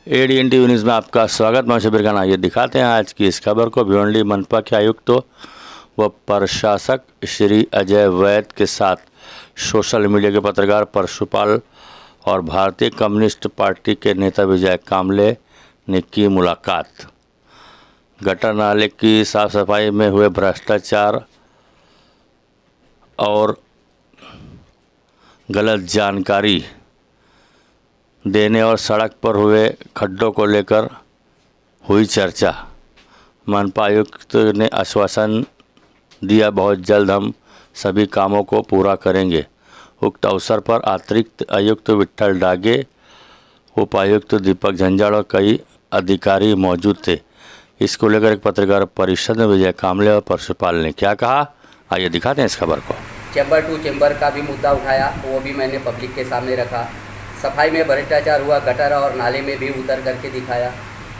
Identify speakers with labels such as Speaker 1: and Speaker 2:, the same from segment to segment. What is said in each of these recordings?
Speaker 1: ADN TV news में आपका स्वागत। मैं शबीर खान। आइए दिखाते हैं आज की इस खबर को। भिवंडी मनपा के आयुक्त व प्रशासक श्री अजय वैद के साथ सोशल मीडिया के पत्रकार परशुपाल और भारतीय कम्युनिस्ट पार्टी के नेता विजय कामले ने की मुलाकात। गटर नाले की साफ सफाई में हुए भ्रष्टाचार और गलत जानकारी देने और सड़क पर हुए खड्डों को लेकर हुई चर्चा। मनपा आयुक्त ने आश्वासन दिया, बहुत जल्द हम सभी कामों को पूरा करेंगे। उक्त अवसर पर अतिरिक्त आयुक्त विट्ठल डागे, उपायुक्त दीपक झंझाड़ और कई अधिकारी मौजूद थे। इसको लेकर एक पत्रकार परिषद में विजय कामले और परशुपाल ने क्या कहा, आइए दिखाते हैं इस खबर को।
Speaker 2: चैम्बर टू चैम्बर का भी मुद्दा उठाया, वो भी मैंने पब्लिक के सामने रखा। सफाई में भ्रष्टाचार हुआ, गटर और नाले में भी उतर करके दिखाया।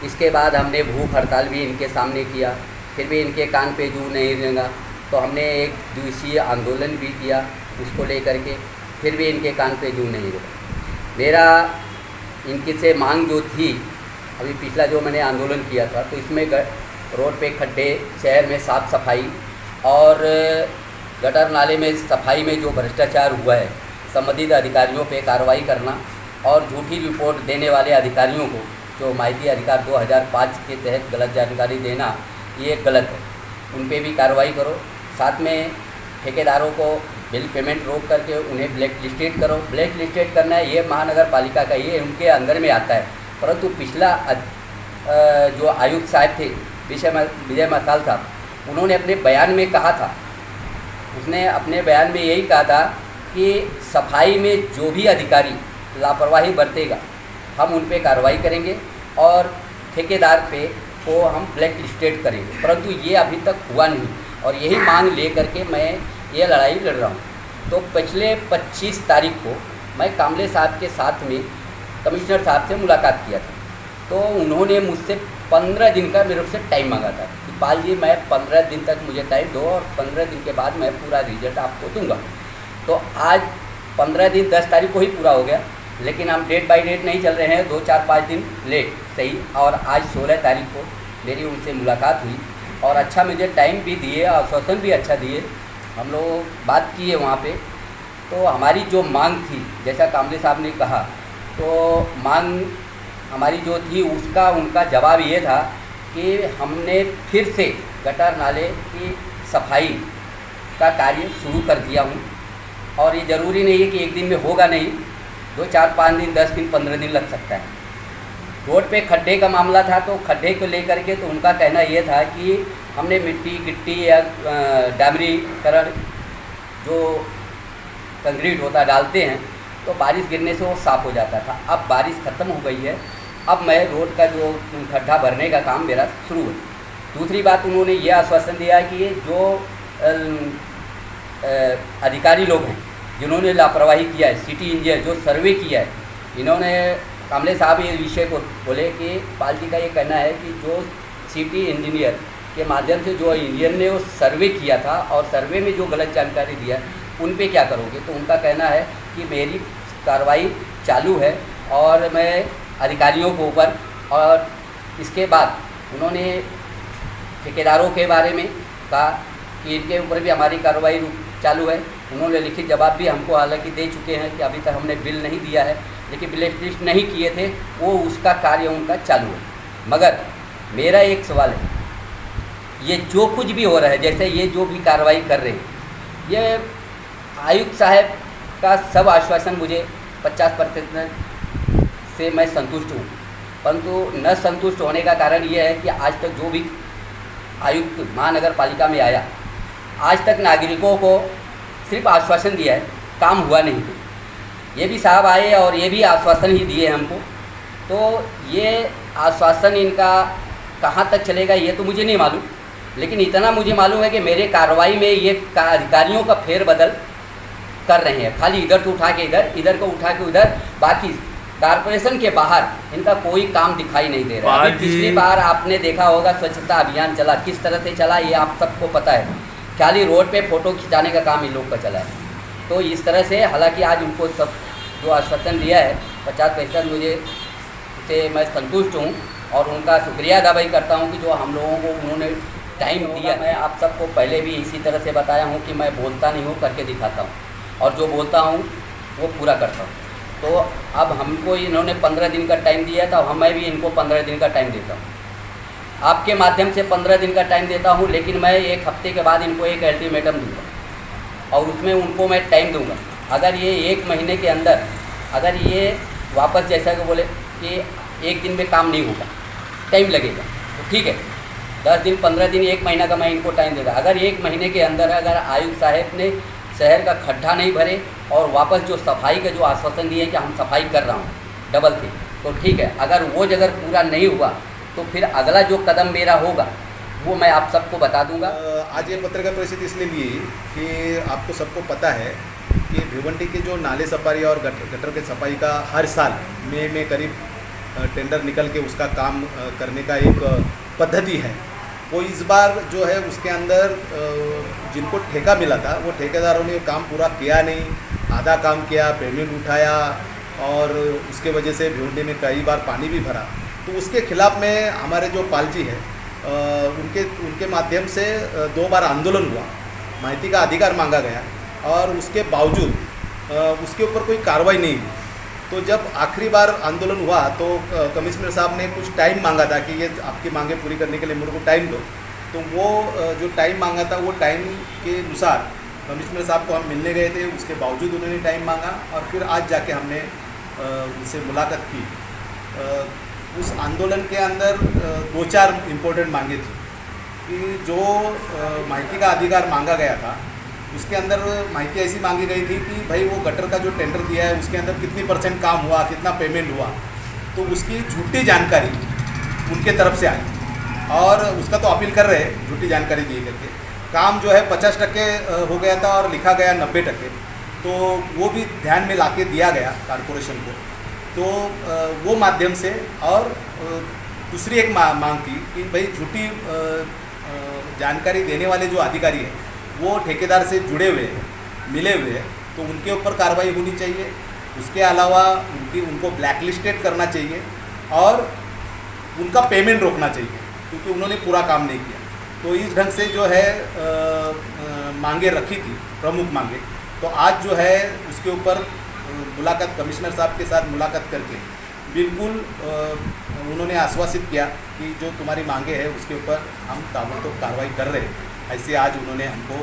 Speaker 2: इसके बाद हमने भूख हड़ताल भी इनके सामने किया, फिर भी इनके कान पे जू नहीं लगा, तो हमने एक दिवसीय आंदोलन भी किया उसको लेकर के, फिर भी इनके कान पे जू नहीं लगा। मेरा इनकी से मांग जो थी, अभी पिछला जो मैंने आंदोलन किया था, तो इसमें रोड पे खड्डे, शहर में साफ़ सफाई और गटर नाले में सफाई में जो भ्रष्टाचार हुआ है, संबंधित अधिकारियों पे कार्रवाई करना और झूठी रिपोर्ट देने वाले अधिकारियों को, जो माहिती अधिकार 2005 के तहत गलत जानकारी देना, ये गलत है, उन पे भी कार्रवाई करो। साथ में ठेकेदारों को बिल पेमेंट रोक करके उन्हें ब्लैक लिस्टेड करो। ब्लैक लिस्टेड करना है ये महानगर पालिका का, ये उनके अंदर में आता है। परंतु पिछला जो आयुक्त साहब थे विजय मसाल साहब, उन्होंने अपने बयान में कहा था, उसने अपने बयान में यही कहा था कि सफाई में जो भी अधिकारी लापरवाही बरतेगा हम उन पे कार्रवाई करेंगे और ठेकेदार पे को हम ब्लैक लिस्टेड करेंगे। परंतु ये अभी तक हुआ नहीं और यही मांग ले करके मैं ये लड़ाई लड़ रहा हूँ। तो पिछले 25 तारीख को मैं कामले साहब के साथ में कमिश्नर साहब से मुलाकात किया था, तो उन्होंने मुझसे 15 दिन का मेरे से टाइम मांगा था कि पाल जी मैं 15 दिन तक मुझे टाइम दो और 15 दिन के बाद मैं पूरा रिजल्ट आपको दूंगा। तो आज 15 दिन 10 तारीख को ही पूरा हो गया, लेकिन हम डेट बाय डेट नहीं चल रहे हैं, 2-4-5 दिन लेट सही। और आज 16 तारीख को मेरी उनसे मुलाकात हुई और अच्छा मुझे टाइम भी दिए, आश्वासन भी अच्छा दिए। हम लोग बात किए वहाँ पे। तो हमारी जो मांग थी, जैसा कामले साहब ने कहा, तो मांग हमारी जो थी उसका उनका जवाब ये था कि हमने फिर से गटर नाले की सफाई का कार्य शुरू कर दिया हूँ और ये ज़रूरी नहीं है कि एक दिन में होगा, नहीं, 2-4-5 दिन, 10 दिन, 15 दिन लग सकता है। रोड पे खड्डे का मामला था, तो खड्डे को लेकर के तो उनका कहना ये था कि हमने मिट्टी गिट्टी या डामरीकरण जो कंक्रीट होता डालते हैं तो बारिश गिरने से वो साफ़ हो जाता था। अब बारिश ख़त्म हो गई है, अब मैं रोड का जो खड्डा भरने का काम मेरा शुरू है। दूसरी बात, उन्होंने ये आश्वासन दिया कि ये जो अधिकारी लोग हैं जिन्होंने लापरवाही किया है, सिटी इंजीनियर जो सर्वे किया है, इन्होंने कामले साहब ये विषय को बोले कि पाल जी का ये कहना है कि जो सिटी इंजीनियर के माध्यम से जो इंजीनियर ने वो सर्वे किया था और सर्वे में जो गलत जानकारी दिया उन पे क्या करोगे। तो उनका कहना है कि मेरी कार्रवाई चालू है और मैं अधिकारियों के ऊपर, और इसके बाद उन्होंने ठेकेदारों के बारे में कहा कि इनके ऊपर भी हमारी कार्रवाई चालू है। उन्होंने लिखित जवाब भी हमको हालांकि दे चुके हैं कि अभी तक हमने बिल नहीं दिया है, लेकिन ब्लैक लिस्ट नहीं किए थे, वो उसका कार्य उनका चालू है। मगर मेरा एक सवाल है, ये जो कुछ भी हो रहा है, जैसे ये जो भी कार्रवाई कर रहे हैं, ये आयुक्त साहब का सब आश्वासन मुझे 50% से मैं संतुष्ट हूँ, परंतु न संतुष्ट होने का कारण ये है कि आज तक जो भी आयुक्त महानगर पालिका में आया, आज तक नागरिकों को सिर्फ आश्वासन दिया है, काम हुआ नहीं। ये भी साहब आए और ये भी आश्वासन ही दिए हमको, तो ये आश्वासन इनका कहाँ तक चलेगा ये तो मुझे नहीं मालूम, लेकिन इतना मुझे मालूम है कि मेरे कार्रवाई में ये अधिकारियों का फेरबदल कर रहे हैं, खाली इधर से उठा के इधर, इधर को उठा के उधर, बाकी कारपोरेशन के बाहर इनका कोई काम दिखाई नहीं दे रहा है। अभी पिछली बार आपने देखा होगा स्वच्छता अभियान चला, किस तरह से चला ये आप सबको पता है, खाली रोड पे फ़ोटो खिंचाने का काम इन लोग का चला है। तो इस तरह से हालांकि आज उनको सब जो आश्वासन दिया है 50% मुझे उससे मैं संतुष्ट हूँ और उनका शुक्रिया अदा भाई करता हूँ कि जो हम लोगों को उन्होंने टाइम दिया। मैं आप सबको पहले भी इसी तरह से बताया हूँ कि मैं बोलता नहीं हूँ, करके दिखाता हूँ और जो बोलता हूँ वो पूरा करता हूँ। तो अब हमको इन्होंने 15 दिन का टाइम दिया था, मैं भी इनको 15 दिन का टाइम देता हूँ। आपके माध्यम से 15 दिन का टाइम देता हूँ, लेकिन मैं 1 हफ्ते के बाद इनको एक अल्टीमेटम दूँगा और उसमें उनको मैं टाइम दूँगा। अगर ये 1 महीने के अंदर अगर ये वापस जैसा कि बोले कि 1 दिन में काम नहीं होगा, टाइम लगेगा, तो ठीक है, 10 दिन 15 दिन 1 महीना का मैं इनको टाइम देगा। अगर 1 महीने के अंदर अगर आयुक्त साहब ने शहर का खड्डा नहीं भरे और वापस जो सफाई का जो आश्वासन दिए कि हम सफाई कर रहा हूँ डबल थी, तो ठीक है। अगर वो जगह पूरा नहीं हुआ तो फिर अगला जो कदम मेरा होगा वो मैं आप सबको बता दूंगा।
Speaker 3: आज ये पत्रकार परिषद इसलिए ली कि आपको सबको पता है कि भिवंडी के जो नाले सफाई और गटर के सफाई का हर साल मई में करीब टेंडर निकल के उसका काम करने का एक पद्धति है। वो इस बार जो है उसके अंदर जिनको ठेका मिला था वो ठेकेदारों ने काम पूरा किया नहीं, आधा काम किया, पेमेंट उठाया और उसके वजह से भिवंडी में कई बार पानी भी भरा। तो उसके खिलाफ में हमारे जो पालजी है उनके माध्यम से 2 बार आंदोलन हुआ, माहिती का अधिकार मांगा गया और उसके बावजूद उसके ऊपर कोई कार्रवाई नहीं हुई। तो जब आखिरी बार आंदोलन हुआ तो कमिश्नर साहब ने कुछ टाइम मांगा था कि ये आपकी मांगे पूरी करने के लिए मेरे को टाइम दो। तो वो जो टाइम मांगा था वो टाइम के अनुसार कमिश्नर साहब को हम मिलने गए थे, उसके बावजूद उन्होंने टाइम मांगा और फिर आज जाके हमने उनसे मुलाकात की। उस आंदोलन के अंदर 2-4 इम्पोर्टेंट मांगे थी कि जो माहिती का अधिकार मांगा गया था उसके अंदर माहिती ऐसी मांगी गई थी कि भाई वो गटर का जो टेंडर दिया है उसके अंदर कितनी % काम हुआ, कितना पेमेंट हुआ, तो उसकी झूठी जानकारी उनके तरफ से आई और उसका तो अपील कर रहे हैं झूठी जानकारी दिए करके। काम जो है 50% हो गया था और लिखा गया 90%, तो वो भी ध्यान में लाके दिया गया कारपोरेशन को। तो वो माध्यम से और दूसरी एक मांग थी कि भाई झूठी जानकारी देने वाले जो अधिकारी हैं वो ठेकेदार से जुड़े हुए हैं, मिले हुए हैं, तो उनके ऊपर कार्रवाई होनी चाहिए। उसके अलावा उनको ब्लैकलिस्टेड करना चाहिए और उनका पेमेंट रोकना चाहिए क्योंकि उन्होंने पूरा काम नहीं किया। तो इस ढंग से जो है मांगे रखी थी, प्रमुख मांगे। तो आज जो है उसके ऊपर मुलाकात कमिश्नर साहब के साथ मुलाकात करके बिल्कुल उन्होंने आश्वासित किया कि जो तुम्हारी मांगे हैं उसके ऊपर हम ताबड़तोड़ कार्रवाई कर रहे हैं, ऐसे आज उन्होंने हमको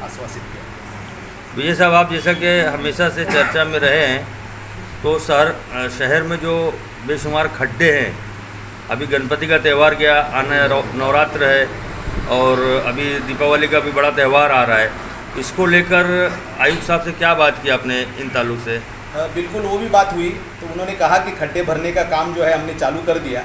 Speaker 3: आश्वासित किया।
Speaker 1: विजय साहब, आप जैसा कि हमेशा से चर्चा में रहे हैं, तो शहर में जो बेशुमार खड्डे हैं, अभी गणपति का त्यौहार गया, आना नवरात्र है और अभी दीपावली का भी बड़ा त्यौहार आ रहा है, इसको लेकर आयुक्त साहब से क्या बात की आपने इन ताल्लुक से?
Speaker 3: बिल्कुल वो भी बात हुई। तो उन्होंने कहा कि खड्डे भरने का काम जो है हमने चालू कर दिया।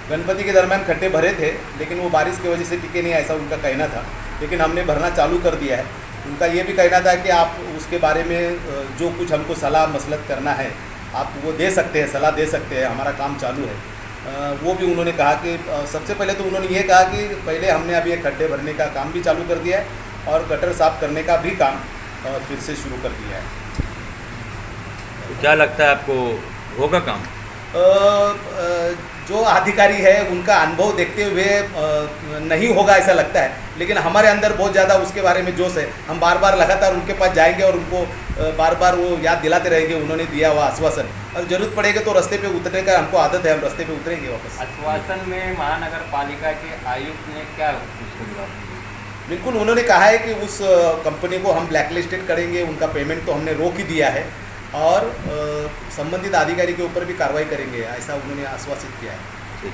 Speaker 3: गणपति के दरमियान खड्डे भरे थे लेकिन वो बारिश की वजह से टिके नहीं, ऐसा उनका कहना था, लेकिन हमने भरना चालू कर दिया है। उनका ये भी कहना था कि आप उसके बारे में जो कुछ हमको सलाह मसलत करना है आप वो दे सकते हैं, सलाह दे सकते हैं, हमारा काम चालू है। वो भी उन्होंने कहा कि सबसे पहले तो उन्होंने ये कहा कि पहले हमने अभी एक खड्डे भरने का काम भी चालू कर दिया है और गटर साफ करने का भी काम फिर से शुरू कर दिया है।
Speaker 1: तो क्या लगता है आपको होगा काम?
Speaker 3: जो अधिकारी है उनका अनुभव देखते हुए नहीं होगा ऐसा लगता है, लेकिन हमारे अंदर बहुत ज़्यादा उसके बारे में जोश है। हम बार बार लगातार उनके पास जाएंगे और उनको बार बार वो याद दिलाते रहेंगे उन्होंने दिया हुआ आश्वासन, और ज़रूरत पड़ेगा तो रास्ते पे उतरने का हमको आदत है, हम रास्ते पे उतरेंगे वापस।
Speaker 4: आश्वासन में महानगर पालिका के आयुक्त ने क्या उसको जवाब दिया?
Speaker 3: बिल्कुल उन्होंने कहा है कि उस कंपनी को हम ब्लैकलिस्टेड करेंगे, उनका पेमेंट तो हमने रोक ही दिया है और संबंधित अधिकारी के ऊपर भी कार्रवाई करेंगे, ऐसा उन्होंने आश्वासित किया है।
Speaker 1: ठीक।